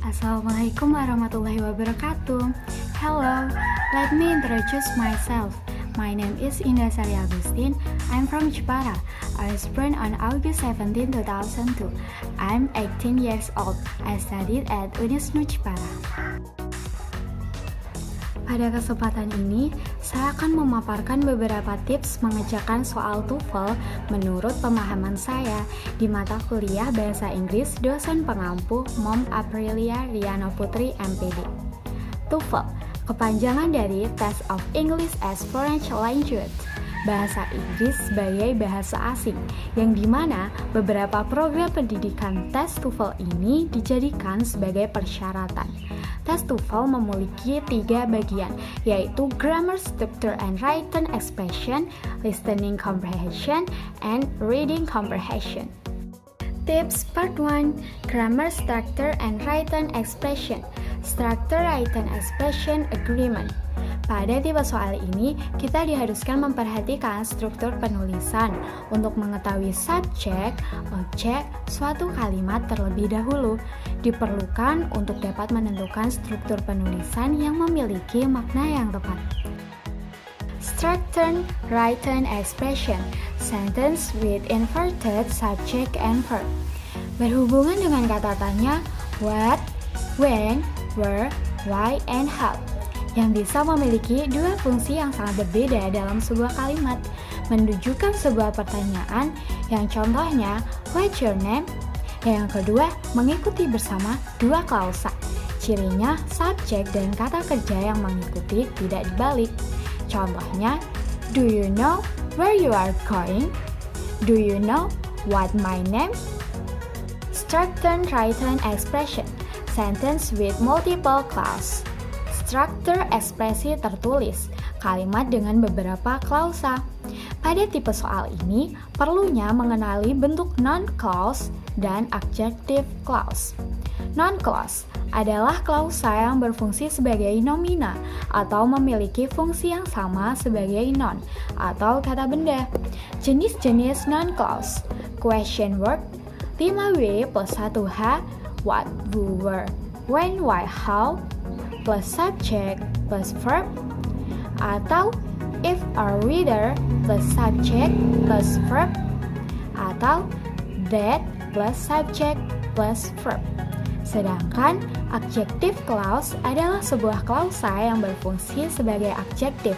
Assalamualaikum warahmatullahi wabarakatuh. Hello, let me introduce myself. My name is Indah Sari Agustin. I'm from Jepara. I was born on August 17, 2002. I'm 18 years old. I studied at Unisnu Jepara. Pada kesempatan ini, saya akan memaparkan beberapa tips mengerjakan soal TOEFL menurut pemahaman saya di mata kuliah Bahasa Inggris dosen pengampu Mom Aprilia Riano Putri MPD. TOEFL, kepanjangan dari Test of English as Foreign Language, bahasa Inggris sebagai bahasa asing, yang dimana beberapa program pendidikan tes TOEFL ini dijadikan sebagai persyaratan. Tes TOEFL memiliki 3 bagian, yaitu Grammar, Structure and Written Expression, Listening Comprehension, and Reading Comprehension. Tips Part 1. Grammar, Structure and Written Expression. Structure, Written Expression, Agreement. Pada tipe soal ini, kita diharuskan memperhatikan struktur penulisan untuk mengetahui subjek, objek, suatu kalimat terlebih dahulu. Diperlukan untuk dapat menentukan struktur penulisan yang memiliki makna yang tepat. Structure, Written Expression, Sentence with inverted subject and verb. Berhubungan dengan kata tanya what, when, where, why, and how, yang bisa memiliki 2 fungsi yang sangat berbeda dalam sebuah kalimat. Menunjukkan sebuah pertanyaan, yang contohnya what's your name? Yang kedua, mengikuti bersama 2 klausa. Cirinya, subjek dan kata kerja yang mengikuti tidak dibalik. Contohnya, do you know where you are going? Do you know what my name? Structure, Written Expression, Sentence with multiple clause. Struktur ekspresi tertulis, kalimat dengan beberapa klausa. Pada tipe soal ini, perlunya mengenali bentuk non-clause dan adjective clause. Non-clause adalah klausa yang berfungsi sebagai nomina atau memiliki fungsi yang sama sebagai noun atau kata benda. Jenis-jenis non-clause: question word, 5W plus 1H, what, who, where, when, why, how, plus subject plus verb, atau if or whether plus subject plus verb, atau that plus subject plus verb. Sedangkan adjective clause adalah sebuah klausa yang berfungsi sebagai adjektif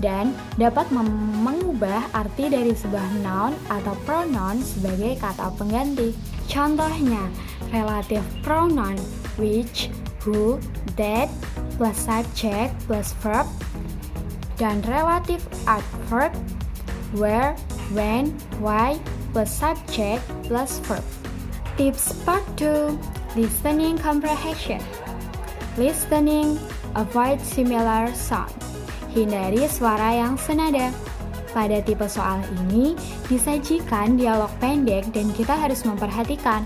dan dapat mengubah arti dari sebuah noun atau pronoun sebagai kata pengganti. Contohnya, relative pronoun which, who, that, plus subject plus verb, dan relative adverb where, when, why, plus subject plus verb. Tips Part 2. Listening Comprehension. Listening, avoid similar sound. Hindari suara yang senada. Pada tipe soal ini, disajikan dialog pendek dan kita harus memperhatikan.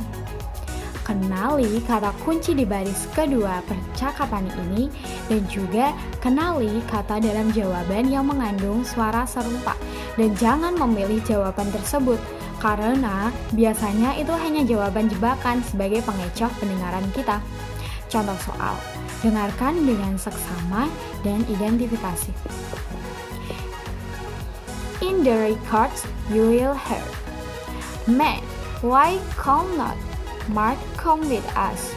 Kenali kata kunci di baris kedua percakapan ini dan juga kenali kata dalam jawaban yang mengandung suara serupa dan jangan memilih jawaban tersebut karena biasanya itu hanya jawaban jebakan sebagai pengecoh pendengaran kita. Contoh soal, dengarkan dengan seksama dan identifikasi. In the records you will hear, man, why come not Mark come with us?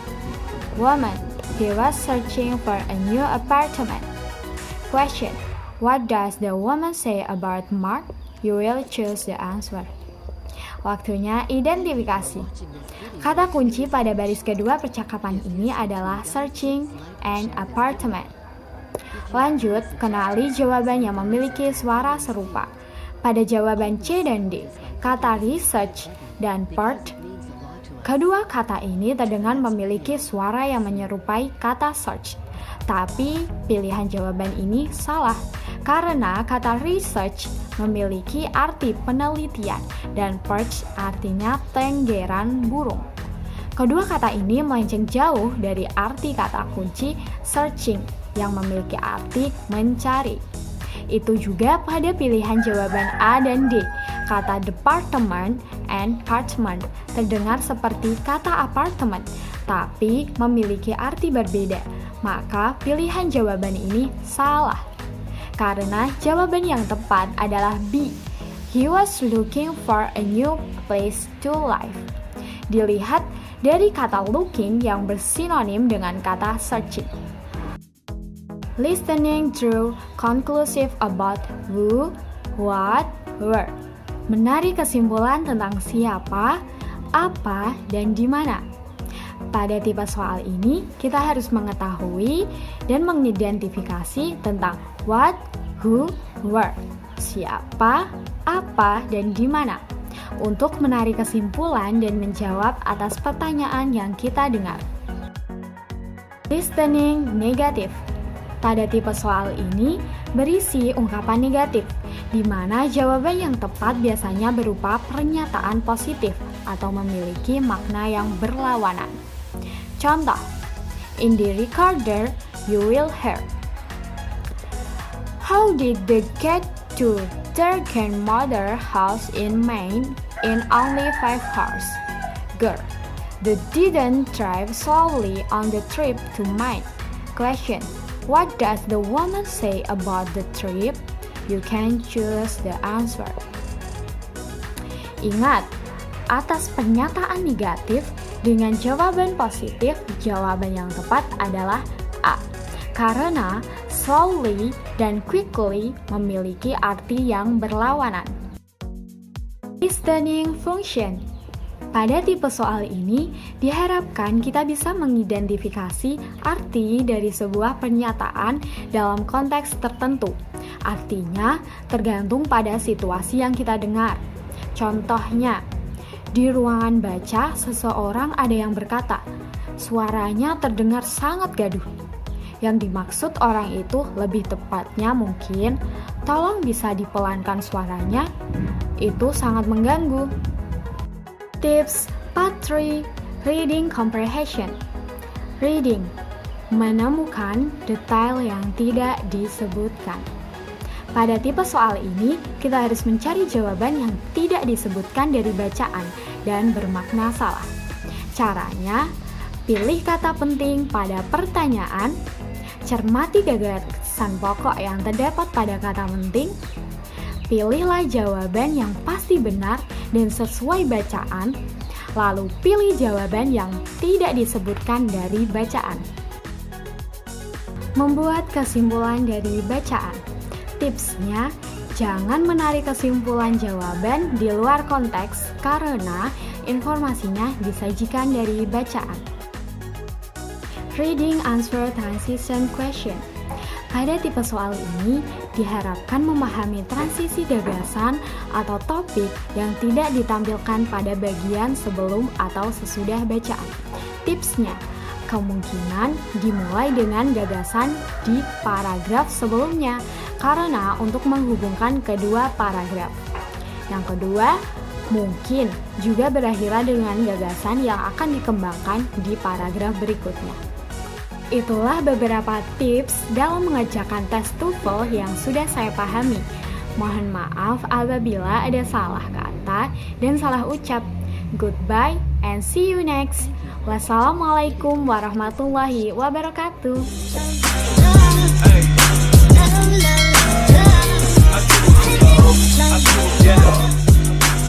Woman, he was searching for a new apartment. Question, what does the woman say about Mark? You will choose the answer. Waktunya identifikasi. Kata kunci pada baris kedua percakapan ini adalah searching and apartment. Lanjut, kenali jawaban yang memiliki suara serupa. Pada jawaban C dan D, kata research dan part, kedua kata ini terdengar memiliki suara yang menyerupai kata search. Tapi pilihan jawaban ini salah karena kata research memiliki arti penelitian dan perch artinya tenggeran burung. Kedua kata ini melenceng jauh dari arti kata kunci searching yang memiliki arti mencari. Itu juga pada pilihan jawaban A dan D. Kata department and apartment terdengar seperti kata apartemen, tapi memiliki arti berbeda, maka pilihan jawaban ini salah. Karena jawaban yang tepat adalah B. He was looking for a new place to live. Dilihat dari kata looking yang bersinonim dengan kata searching. Listening drew conclusive about who, what, where. Menarik kesimpulan tentang siapa, apa, dan di mana. Pada tipe soal ini, kita harus mengetahui dan mengidentifikasi tentang what, who, where. Siapa, apa, dan di mana. Untuk menarik kesimpulan dan menjawab atas pertanyaan yang kita dengar. Listening negatif. Pada tipe soal ini berisi ungkapan negatif, di mana jawaban yang tepat biasanya berupa pernyataan positif atau memiliki makna yang berlawanan. Contoh, in the recorder you will hear, how did they get to their grandmother house in Maine in only 5 hours? Girl, they didn't drive slowly on the trip to Maine. Question, what does the woman say about the trip? You can choose the answer. Ingat, atas pernyataan negatif dengan jawaban positif, jawaban yang tepat adalah A. Karena slowly dan quickly memiliki arti yang berlawanan. Listening function. Pada tipe soal ini, diharapkan kita bisa mengidentifikasi arti dari sebuah pernyataan dalam konteks tertentu. Artinya, tergantung pada situasi yang kita dengar. Contohnya, di ruangan baca, seseorang ada yang berkata, suaranya terdengar sangat gaduh. Yang dimaksud orang itu lebih tepatnya mungkin, tolong bisa dipelankan suaranya, itu sangat mengganggu. Tips part 3, Reading Comprehension. Reading, menemukan detail yang tidak disebutkan. Pada tipe soal ini, kita harus mencari jawaban yang tidak disebutkan dari bacaan dan bermakna salah. Caranya, pilih kata penting pada pertanyaan, cermati gagasan pokok yang terdapat pada kata penting, pilihlah jawaban yang pasti benar dan sesuai bacaan, lalu pilih jawaban yang tidak disebutkan dari bacaan. Membuat kesimpulan dari bacaan. Tipsnya, jangan menarik kesimpulan jawaban di luar konteks karena informasinya disajikan dari bacaan. Reading Answer Transition Question. Pada tipe soal ini, diharapkan memahami transisi gagasan atau topik yang tidak ditampilkan pada bagian sebelum atau sesudah bacaan. Tipsnya, kemungkinan dimulai dengan gagasan di paragraf sebelumnya, karena untuk menghubungkan kedua paragraf. Yang kedua, mungkin juga berakhir dengan gagasan yang akan dikembangkan di paragraf berikutnya. Itulah beberapa tips dalam mengerjakan tes TOEFL yang sudah saya pahami. Mohon maaf apabila ada salah kata dan salah ucap. Goodbye and see you next. Wassalamualaikum warahmatullahi wabarakatuh.